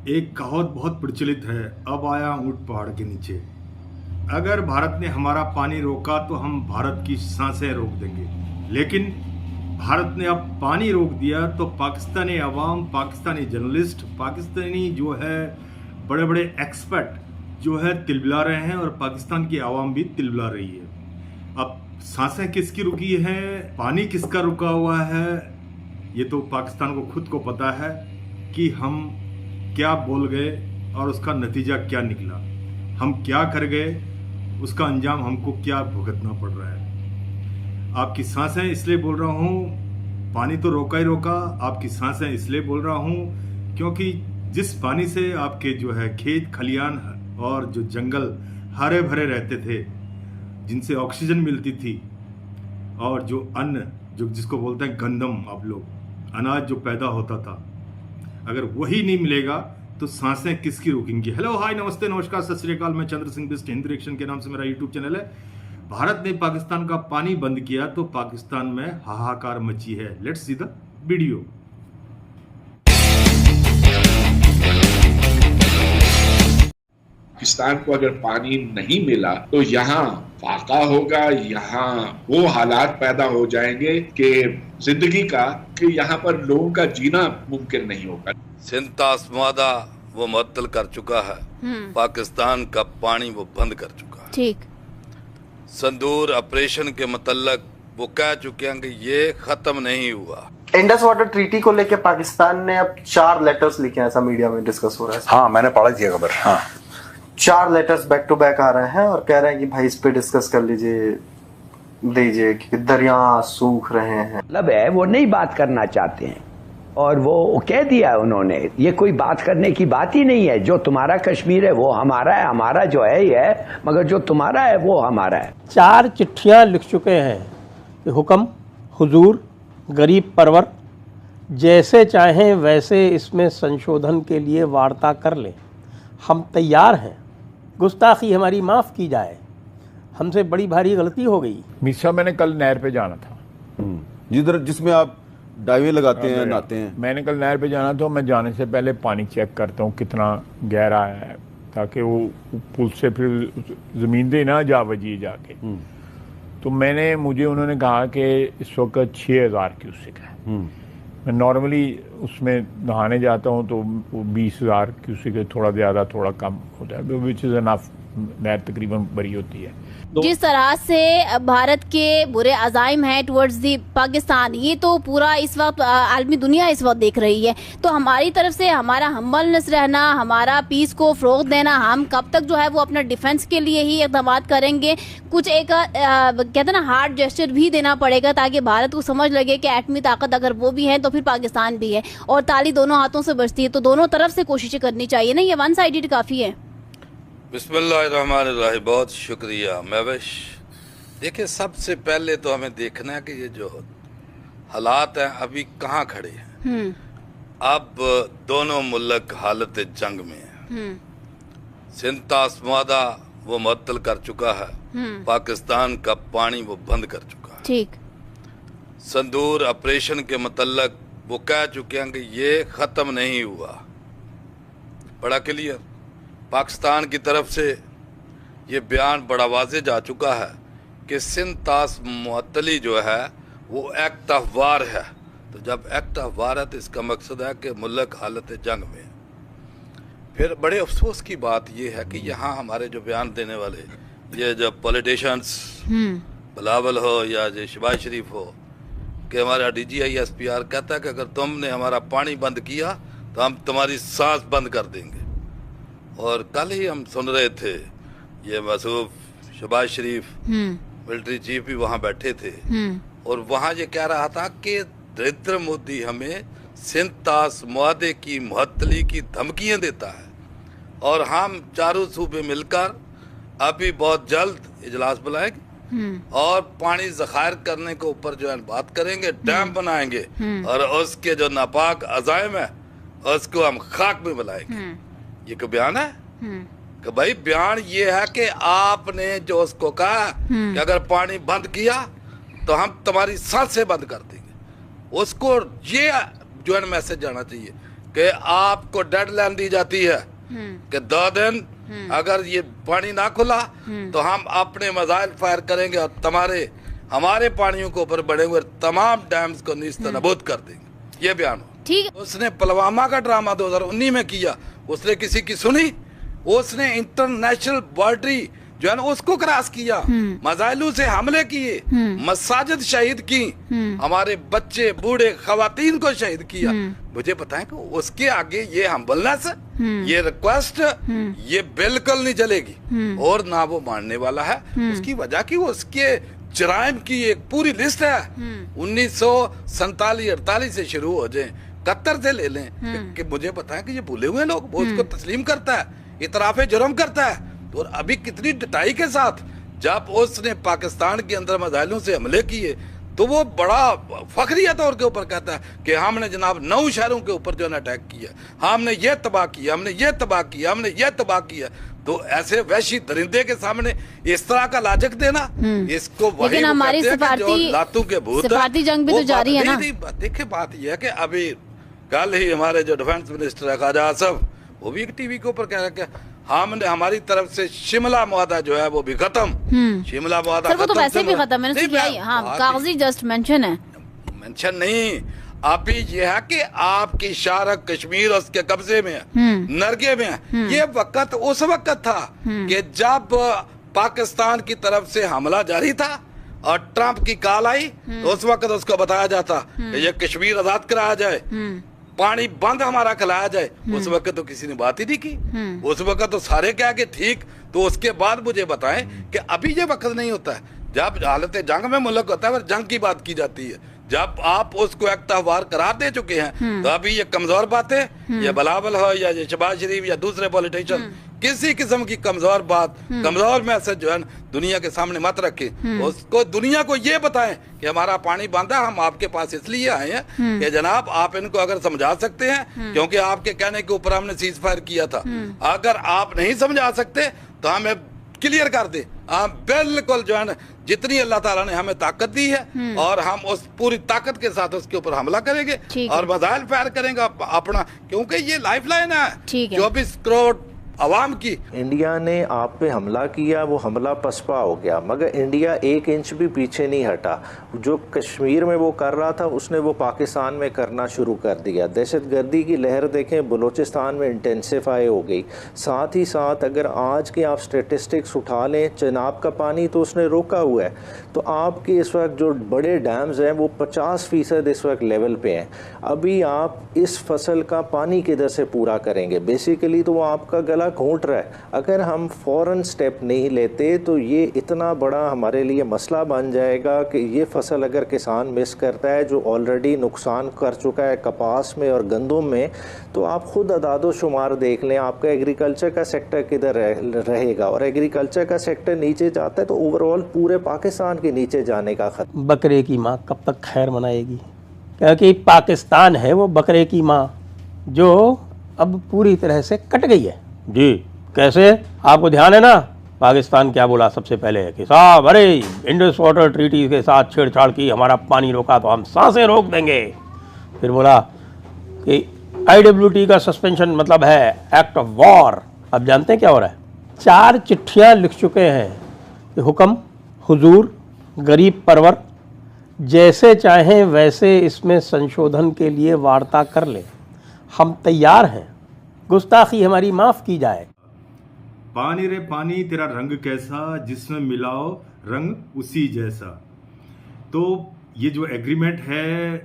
एक कहावत बहुत प्रचलित है, अब आया ऊंट पहाड़ के नीचे। अगर भारत ने हमारा पानी रोका तो हम भारत की सांसें रोक देंगे। लेकिन भारत ने अब पानी रोक दिया तो पाकिस्तानी अवाम, पाकिस्तानी जर्नलिस्ट, पाकिस्तानी जो है बड़े बड़े एक्सपर्ट जो है तिलबिला रहे हैं, और पाकिस्तान की आवाम भी तिलबिला रही है। अब सांसें किसकी रुकी हैं, पानी किसका रुका हुआ है, ये तो पाकिस्तान को खुद को पता है कि हम क्या बोल गए और उसका नतीजा क्या निकला। हम क्या कर गए, उसका अंजाम हमको क्या भुगतना पड़ रहा है। आपकी सांसें इसलिए बोल रहा हूँ, पानी तो रोका ही रोका, आपकी सांसें इसलिए बोल रहा हूँ क्योंकि जिस पानी से आपके जो है खेत खलियान और जो जंगल हरे भरे रहते थे, जिनसे ऑक्सीजन मिलती थी, और जो अन्न जो जिसको बोलते हैं गंदम, आप लोग अनाज जो पैदा होता था, अगर वही नहीं मिलेगा तो सांसें किसकी रुकेंगी। हेलो, हाय, नमस्ते, नमस्कार, सत श्री अकाल। मैं चंद्र सिंह बिस्ट, हिंद रिएक्शन के नाम से मेरा यूट्यूब चैनल है। भारत ने पाकिस्तान का पानी बंद किया तो पाकिस्तान में हाहाकार मची है। Let's see the video. Pakistan को अगर पानी नहीं मिला तो यहाँ फाका होगा, यहाँ वो हालात पैदा हो जाएंगे कि जिंदगी का, कि यहाँ पर लोगों का जीना मुमकिन नहीं होगा। सिंध आसमादा वो मुअत्तल कर चुका है, पाकिस्तान का पानी वो बंद कर चुका है। ठीक। संदूर ऑपरेशन के मतलब वो कह चुके हैं कि ये खत्म नहीं हुआ। इंडस वाटर ट्रीटी को लेकर पाकिस्तान ने अब 4 लेटर्स लिखे हैं, ऐसा मीडिया में डिस्कस हो रहा है। हाँ, मैंने पढ़ा थी खबर। हाँ, 4 लेटर्स बैक टू बैक आ रहे हैं और कह रहे हैं कि भाई इस पे डिस्कस कर लीजिए, दीजिए, कि दरिया सूख रहे हैं। मतलब है वो नहीं बात करना चाहते हैं और वो कह दिया उन्होंने, ये कोई बात करने की बात ही नहीं है। जो तुम्हारा कश्मीर है वो हमारा है, हमारा जो है ये है, मगर जो तुम्हारा है वो हमारा है। 4 चिट्ठियां लिख चुके हैं कि हुक्म, हुजूर, गरीब परवर, जैसे चाहें वैसे इसमें संशोधन के लिए वार्ता कर लें, हम तैयार हैं, गुस्ताखी हमारी माफ़ की जाए, हमसे बड़ी भारी गलती हो गई। मिसा, मैंने कल नहर पे जाना था, जिसमें आप डाइवें लगाते हैं, नहाते हैं। मैंने कल नहर पे जाना था। मैं जाने से पहले पानी चेक करता हूँ कितना गहरा है, ताकि वो पुल से फिर ज़मीन दे ना जा वजी जाके। तो मुझे उन्होंने कहा कि इस वक्त 6000 क्यूसेक है। मैं नॉर्मली उसमें नहाने जाता हूँ तो वो 20,000 क्यूसेक है, थोड़ा ज़्यादा थोड़ा कम होता है, विच इज़ एनफ। नहर तकरीबन बड़ी होती है। जिस तरह से भारत के बुरे अज़ाइम हैं टुवर्ड्स दी पाकिस्तान, ये तो पूरा इस वक्त आलमी दुनिया इस वक्त देख रही है। तो हमारी तरफ से हमारा हम्बलनेस रहना, हमारा पीस को फ़रोग़ देना, हम कब तक जो है वो अपना डिफेंस के लिए ही इक़दाम करेंगे। कुछ एक कहते हैं ना, हार्ड जेस्चर भी देना पड़ेगा ताकि भारत को समझ लगे कि एटमी ताकत अगर वो भी है तो फिर पाकिस्तान भी है, और ताली दोनों हाथों से बजती है। तो दोनों तरफ से कोशिशें करनी चाहिए ना, ये वन साइडेड काफ़ी है। बिस्मिल्लाहिर्रहमानिर्रहीम, बहुत शुक्रिया महविश। देखिए, सबसे पहले तो हमें देखना है कि ये जो हालात हैं अभी कहाँ खड़े हैं। अब दोनों मुल्क हालत जंग में हैं। सिंध आसमादा वो मुअत्तल कर चुका है, पाकिस्तान का पानी वो बंद कर चुका है। ठीक। संदूर ऑपरेशन के मतलब वो कह चुके हैं कि ये खत्म नहीं हुआ। बड़ा क्लियर पाकिस्तान की तरफ से ये बयान बड़ा वाज़े जा चुका है कि सिंध तास मुअत्तली जो है वो एक्ट ऑफ वार है। तो जब एक्ट ऑफ वार है तो इसका मकसद है कि मुल्क हालत जंग में। फिर बड़े अफसोस की बात ये है कि यहाँ हमारे जो बयान देने वाले ये जो पॉलिटिशियंस, बिलावल हो या जो शहबाज शरीफ हो, कि हमारा DGI-SPR कहता है कि अगर तुमने हमारा पानी बंद किया तो हम तुम्हारी सांस बंद कर देंगे। और कल ही हम सुन रहे थे, ये मसूफ शहबाज शरीफ मिलिट्री चीफ भी वहाँ बैठे थे, और वहाँ ये कह रहा था कि नरेंद्र मोदी हमें सिंध तास मुआहदे की मुअत्तली की धमकियाँ देता है, और हम चारों सूबे मिलकर अभी बहुत जल्द इजलास बुलाएंगे और पानी ज़खायर करने के ऊपर जो है बात करेंगे, डैम बनाएंगे, और उसके जो नापाक अज़ाइम है उसको हम खाक में मिलाएंगे। ये कोई बयान है कि भाई, बयान ये है कि आपने जो उसको कहा कि अगर पानी बंद किया तो हम तुम्हारी सांसें बंद कर देंगे। उसको ये जो है मैसेज जाना चाहिए कि आपको डेडलाइन दी जाती है कि 2 दिन अगर ये पानी ना खुला तो हम अपने मिसाइल फायर करेंगे और हमारे पानियों के ऊपर बढ़े हुए तमाम डैम्स को नीस्तनाबूद कर देंगे। ये बयान ठीक। उसने पुलवामा का ड्रामा 2019 में किया, उसने किसी की सुनी? उसने इंटरनेशनल बाउंड्री जो है ना उसको क्रॉस किया, मिसाइलों से हमले किए, मसाजिद शहीद की, हमारे बच्चे बूढ़े खवातीन को शहीद किया। मुझे बताएं कि उसके आगे ये हम्बलनेस, ये रिक्वेस्ट, ये बिल्कुल नहीं चलेगी और ना वो मानने वाला है। उसकी वजह की उसके जराइम की एक पूरी लिस्ट है, 1947-48 से शुरू हो जाए, 71 से ले लें कि मुझे बताएं कि ये भूले हुए लोग, वो उसको तस्लीम करता है, इतराफे जुर्म करता है। और अभी कितनी डटाई के साथ जब उसने पाकिस्तान के अंदर मिसाइलों से हमले किए तो वो बड़ा फखरिया तौर के ऊपर कहता है कि हमने जनाब 9 शहरों के ऊपर जो है अटैक किया, हमने ये तबाह किया, हमने ये तबाह किया, हमने ये तबाह किया। तो ऐसे वैशी दरिंदे के सामने इस तरह का लाजक देना, इसको वही लेकिन हमारी लातों के भूत, सिफारती जंग भी तो जारी है ना। देखिए बात यह है कि अभी कल ही हमारे जो डिफेंस मिनिस्टर है ख्वाजा आसफ, वो भी एक टीवी के ऊपर कह रहा है कि हमने हमारी तरफ से शिमला मुआहदा जो है वो भी खत्म। शिमला मुआहदा वो तो वैसे भी खत्म है, कागजी जस्ट मेंशन है, मेंशन नहीं। अभी ये है कि आपकी शारक कश्मीर उसके कब्जे में है, नरगे में है। ये वक्त उस वक्त था कि जब पाकिस्तान की तरफ से हमला जारी था और ट्रंप की कॉल आई, तो उस वक्त उसको बताया जाता कि ये कश्मीर आजाद कराया जाए, पानी बंद हमारा खिलाया जाए। उस वक्त तो किसी ने बात ही नहीं की, उस वक्त तो सारे क्या कि ठीक। तो उसके बाद मुझे बताएं कि अभी ये वक्त नहीं होता है जब हालत जंग में मुल्क होता है, फिर जंग की बात की जाती है। जब आप उसको एक तहवार करार दे चुके हैं तो अभी ये कमजोर बातें, ये बिलावल हो या ये शहबाज शरीफ या दूसरे पॉलिटिशियन, किसी किस्म की कमजोर बात, कमजोर मैसेज जो है दुनिया के सामने मत रखे। उसको दुनिया को ये बताएं कि हमारा पानी बंद है, हम आपके पास इसलिए आए हैं कि जनाब आप इनको अगर समझा सकते हैं, क्योंकि आपके कहने के ऊपर हमने सीज फायर किया था। अगर आप नहीं समझा सकते तो हमें क्लियर कर दे। हम बिल्कुल जो है ना जितनी अल्लाह ताला ने हमें ताकत दी है और हम उस पूरी ताकत के साथ उसके ऊपर हमला करेंगे और मिसाइल फायर करेंगे अपना, क्योंकि ये लाइफ लाइन है 24 करोड़ अवाम की। इंडिया ने आप पे हमला किया, वो हमला पसपा हो गया, मगर इंडिया 1 इंच भी पीछे नहीं हटा। जो कश्मीर में वो कर रहा था उसने वो पाकिस्तान में करना शुरू कर दिया। दहशतगर्दी की लहर देखें बलूचिस्तान में इंटेंसिफाई हो गई। साथ ही साथ अगर आज के आप स्टेटिस्टिक्स उठा लें, चिनाब का पानी तो उसने रोका हुआ है, तो आपके इस वक्त जो बड़े डैम्स हैं वो 50% इस वक्त लेवल पे हैं। अभी आप इस फसल का पानी किधर से पूरा करेंगे? बेसिकली तो वो आपका गला घोंट रहा है। अगर हम फौरन स्टेप नहीं लेते तो ये इतना बड़ा हमारे लिए मसला बन जाएगा कि ये फसल अगर किसान मिस करता है जो ऑलरेडी नुकसान कर चुका है कपास में और गंदम में, तो आप खुद अदादो शुमार देख लें आपका एग्रीकल्चर का सेक्टर किधर रहेगा। और एग्रीकल्चर का सेक्टर नीचे जाता है तो ओवरऑल पूरे पाकिस्तान के नीचे जाने का खतरा। बकरे की माँ कब तक खैर मनाएगी? क्योंकि पाकिस्तान है वो बकरे की माँ जो अब पूरी तरह से कट गई है। जी कैसे? आपको ध्यान है ना पाकिस्तान क्या बोला सबसे पहले कि साहब अरे इंडस वाटर ट्रीटी के साथ छेड़छाड़ की, हमारा पानी रोका तो हम सांसें रोक देंगे। फिर बोला कि IWT का सस्पेंशन मतलब है एक्ट ऑफ वॉर। अब जानते हैं क्या हो रहा है? 4 चिट्ठियां लिख चुके हैं कि हुक्म हुजूर गरीब परवर, जैसे चाहें वैसे इसमें संशोधन के लिए वार्ता कर लें, हम तैयार हैं, गुस्ताखी हमारी माफ की जाए। पानी रे पानी तेरा रंग कैसा, जिसमें मिलाओ रंग उसी जैसा। तो ये जो एग्रीमेंट है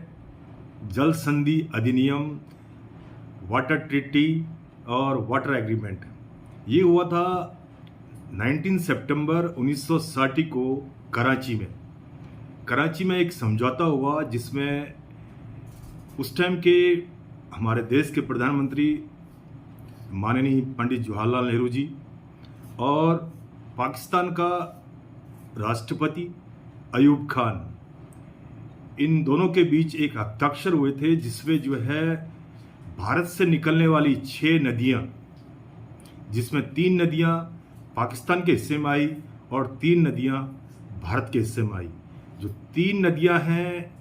जल संधि अधिनियम, वाटर ट्रीटी और वाटर एग्रीमेंट, ये हुआ था 19 सितंबर 1960 को कराची में। कराची में एक समझौता हुआ जिसमें उस टाइम के हमारे देश के प्रधानमंत्री माननीय पंडित जवाहरलाल नेहरू जी और पाकिस्तान का राष्ट्रपति अयूब खान, इन दोनों के बीच एक हस्ताक्षर हुए थे जिसमें जो है भारत से निकलने वाली 6 नदियां, जिसमें 3 नदियां पाकिस्तान के हिस्से में आई और 3 नदियां भारत के हिस्से में आई। जो 3 नदियां हैं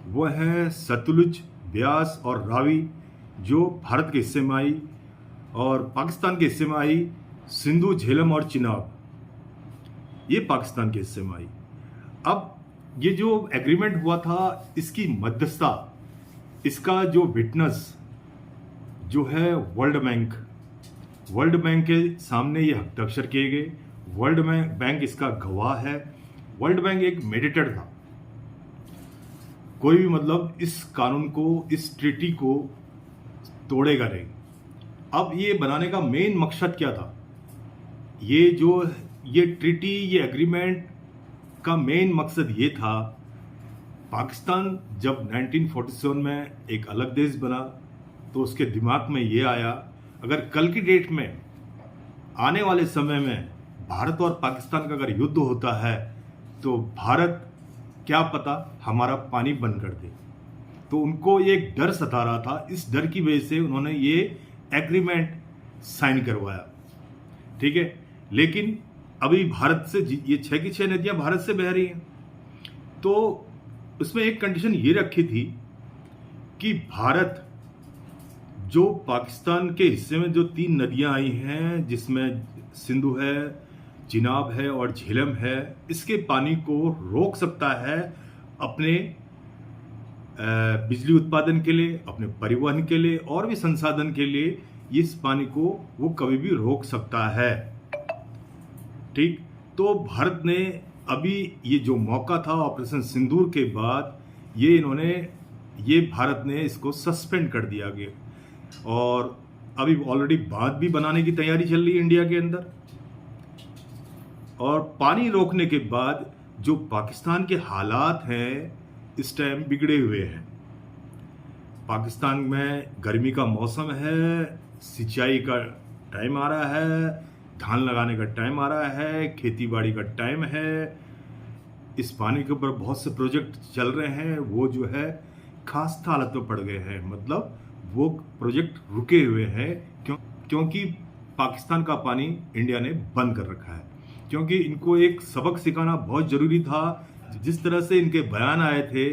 वो हैं सतलुज, ब्यास और रावी। जो भारत के हिस्से में आई और पाकिस्तान के हिस्से में आई सिंधु, झेलम और चिनाब, ये पाकिस्तान के हिस्से में आई। अब ये जो एग्रीमेंट हुआ था, इसकी मध्यस्थता, इसका जो विटनेस जो है वर्ल्ड बैंक के सामने ये हस्ताक्षर किए गए। वर्ल्ड बैंक इसका गवाह है। वर्ल्ड बैंक एक मेडिएटर था। कोई भी मतलब इस कानून को, इस ट्रीटी को तोड़ेगा नहीं। अब ये बनाने का मेन मकसद क्या था? ये ट्रीटी, ये एग्रीमेंट का मेन मकसद ये था, पाकिस्तान जब 1947 में एक अलग देश बना तो उसके दिमाग में ये आया, अगर कल की डेट में, आने वाले समय में भारत और पाकिस्तान का अगर युद्ध होता है तो भारत क्या पता हमारा पानी बंद कर दे। तो उनको ये एक डर सता रहा था। इस डर की वजह से उन्होंने ये एग्रीमेंट साइन करवाया, ठीक है। लेकिन अभी भारत से ये 6 की 6 नदियां भारत से बह रही हैं, तो उसमें एक कंडीशन ये रखी थी कि भारत जो पाकिस्तान के हिस्से में जो 3 नदियां आई हैं, जिसमें सिंधु है, चिनाब है और झेलम है, इसके पानी को रोक सकता है अपने बिजली उत्पादन के लिए, अपने परिवहन के लिए और भी संसाधन के लिए। इस पानी को वो कभी भी रोक सकता है, ठीक। तो भारत ने अभी ये जो मौका था ऑपरेशन सिंदूर के बाद, ये भारत ने इसको सस्पेंड कर दिया गया और अभी ऑलरेडी बांध भी बनाने की तैयारी चल रही है इंडिया के अंदर। और पानी रोकने के बाद जो पाकिस्तान के हालात हैं इस टाइम बिगड़े हुए हैं। पाकिस्तान में गर्मी का मौसम है, सिंचाई का टाइम आ रहा है, धान लगाने का टाइम आ रहा है, खेती बाड़ी का टाइम है। इस पानी के ऊपर बहुत से प्रोजेक्ट चल रहे हैं, वो जो है खास हालत में पड़ गए हैं, मतलब वो प्रोजेक्ट रुके हुए हैं क्योंकि पाकिस्तान का पानी इंडिया ने बंद कर रखा है। क्योंकि इनको एक सबक सिखाना बहुत ज़रूरी था। जिस तरह से इनके बयान आए थे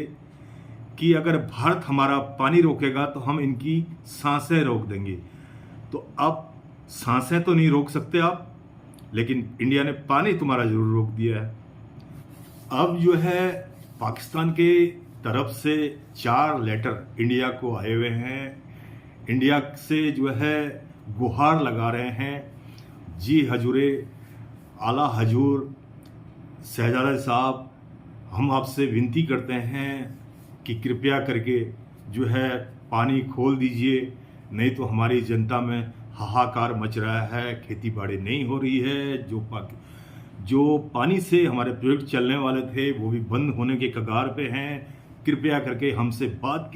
कि अगर भारत हमारा पानी रोकेगा तो हम इनकी सांसें रोक देंगे, तो अब सांसें तो नहीं रोक सकते आप, लेकिन इंडिया ने पानी तुम्हारा जरूर रोक दिया है। अब जो है पाकिस्तान के तरफ से 4 लेटर इंडिया को आए हुए हैं। इंडिया से जो है गुहार लगा रहे हैं, जी हजूरे, आला हजूर, शहजादा साहब, हम आपसे विनती करते हैं कि कृपया करके जो है पानी खोल दीजिए, नहीं तो हमारी जनता में हाहाकार मच रहा है, खेती बाड़ी नहीं हो रही है। जो पानी से हमारे प्रोजेक्ट चलने वाले थे वो भी बंद होने के कगार पे हैं। कृपया करके हमसे बात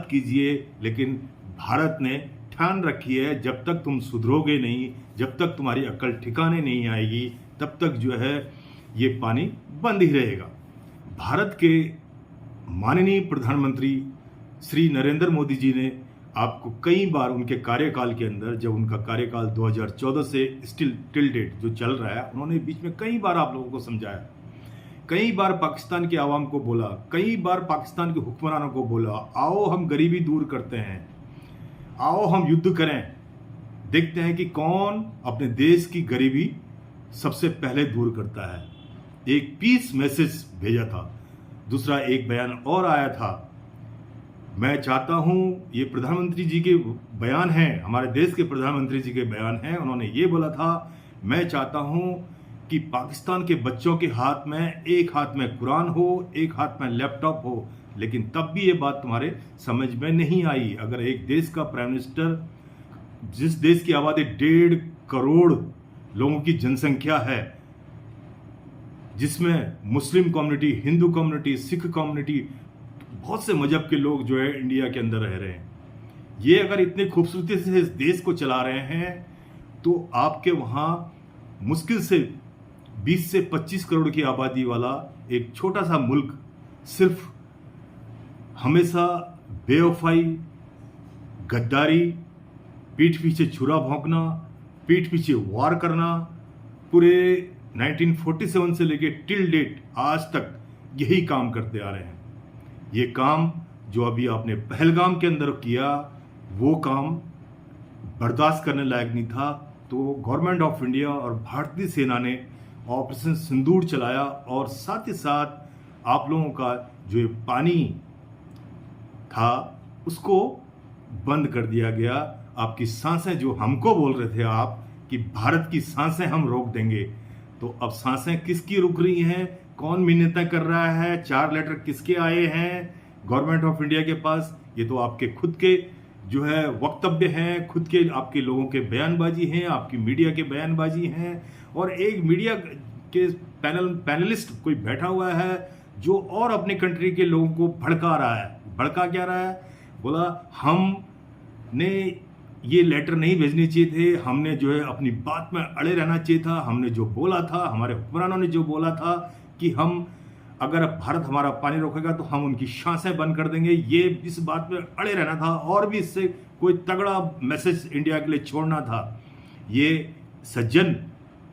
कीजिए। लेकिन भारत ने ठान रखी है, जब तक तुम सुधरोगे नहीं, जब तक तुम्हारी अक्ल ठिकाने नहीं आएगी, तब तक जो है ये पानी बंद ही रहेगा। भारत के माननीय प्रधानमंत्री श्री नरेंद्र मोदी जी ने आपको कई बार उनके कार्यकाल के अंदर, जब उनका कार्यकाल 2014 से टिल डेट जो चल रहा है, उन्होंने बीच में कई बार आप लोगों को समझाया, कई बार पाकिस्तान के आवाम को बोला, कई बार पाकिस्तान के हुक्मरानों को बोला, आओ हम गरीबी दूर करते हैं, आओ हम युद्ध करें, देखते हैं कि कौन अपने देश की गरीबी सबसे पहले दूर करता है। एक पीस मैसेज भेजा था। दूसरा एक बयान और आया था, मैं चाहता हूं, ये प्रधानमंत्री जी के बयान हैं, हमारे देश के प्रधानमंत्री जी के बयान हैं। उन्होंने ये बोला था, मैं चाहता हूं कि पाकिस्तान के बच्चों के हाथ में, एक हाथ में कुरान हो, एक हाथ में लैपटॉप हो। लेकिन तब भी ये बात तुम्हारे समझ में नहीं आई। अगर एक देश का प्राइम मिनिस्टर, जिस देश की आबादी 1.5 करोड़ लोगों की जनसंख्या है, जिसमें Muslim community, Hindu community, Sikh community, बहुत से मजहब के लोग जो है इंडिया के अंदर रह रहे हैं, ये अगर इतनी खूबसूरती से इस देश को चला रहे हैं, तो आपके वहाँ मुश्किल से 20 से 25 करोड़ की आबादी वाला एक छोटा सा मुल्क सिर्फ हमेशा बेवफाई, गद्दारी, पीठ पीछे छुरा भौंकना, पीठ पीछे वार करना, पूरे 1947 से लेके टिल डेट आज तक यही काम करते आ रहे हैं। ये काम जो अभी आपने पहलगाम के अंदर किया वो काम बर्दाश्त करने लायक नहीं था। तो गवर्नमेंट ऑफ इंडिया और भारतीय सेना ने ऑपरेशन सिंदूर चलाया और साथ ही साथ आप लोगों का जो ये पानी था उसको बंद कर दिया गया। आपकी सांसें जो हमको बोल रहे थे आप कि भारत की सांसें हम रोक देंगे, तो अब सांसें किसकी रुक रही हैं? कौन मिन्नतें कर रहा है? 4 लेटर किसके आए हैं गवर्नमेंट ऑफ इंडिया के पास? ये तो आपके खुद के जो है वक्तव्य हैं, खुद के आपके लोगों के बयानबाजी हैं, आपकी मीडिया के बयानबाजी हैं। और एक मीडिया के पैनलिस्ट कोई बैठा हुआ है जो और अपने कंट्री के लोगों को भड़का रहा है। भड़का क्या रहा है? बोला हमने ये लेटर नहीं भेजने चाहिए थे, हमने जो है अपनी बात में अड़े रहना चाहिए था, हमने जो बोला था, हमारे हुक्मरानों ने जो बोला था कि हम अगर भारत हमारा पानी रोकेगा तो हम उनकी सांसें बंद कर देंगे, ये इस बात में अड़े रहना था और भी इससे कोई तगड़ा मैसेज इंडिया के लिए छोड़ना था। ये सज्जन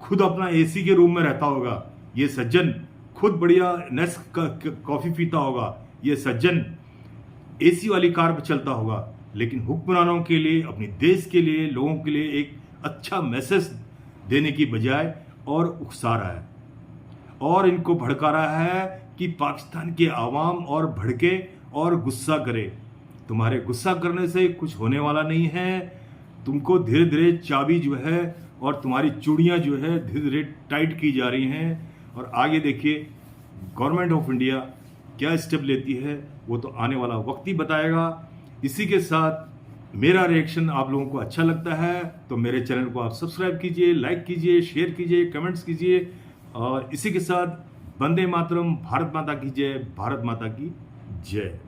खुद अपना एसी के रूम में रहता होगा, ये सज्जन खुद बढ़िया नेस्क कॉफी पीता होगा, ये सज्जन एसी वाली कार पर चलता होगा, लेकिन हुक्मरानों के लिए, अपने देश के लिए, लोगों के लिए एक अच्छा मैसेज देने की बजाय और उकसा रहा है और इनको भड़का रहा है कि पाकिस्तान के आवाम और भड़के और गुस्सा करे। तुम्हारे गुस्सा करने से कुछ होने वाला नहीं है। तुमको धीरे धीरे चाबी जो है और तुम्हारी चूड़ियां जो है धीरे धीरे टाइट की जा रही हैं। और आगे देखिए गवर्नमेंट ऑफ इंडिया क्या स्टेप लेती है, वो तो आने वाला वक्त ही बताएगा। इसी के साथ मेरा रिएक्शन आप लोगों को अच्छा लगता है तो मेरे चैनल को आप सब्सक्राइब कीजिए, लाइक कीजिए, शेयर कीजिए, कमेंट्स कीजिए। और इसी के साथ वंदे मातरम, भारत माता की जय, भारत माता की जय।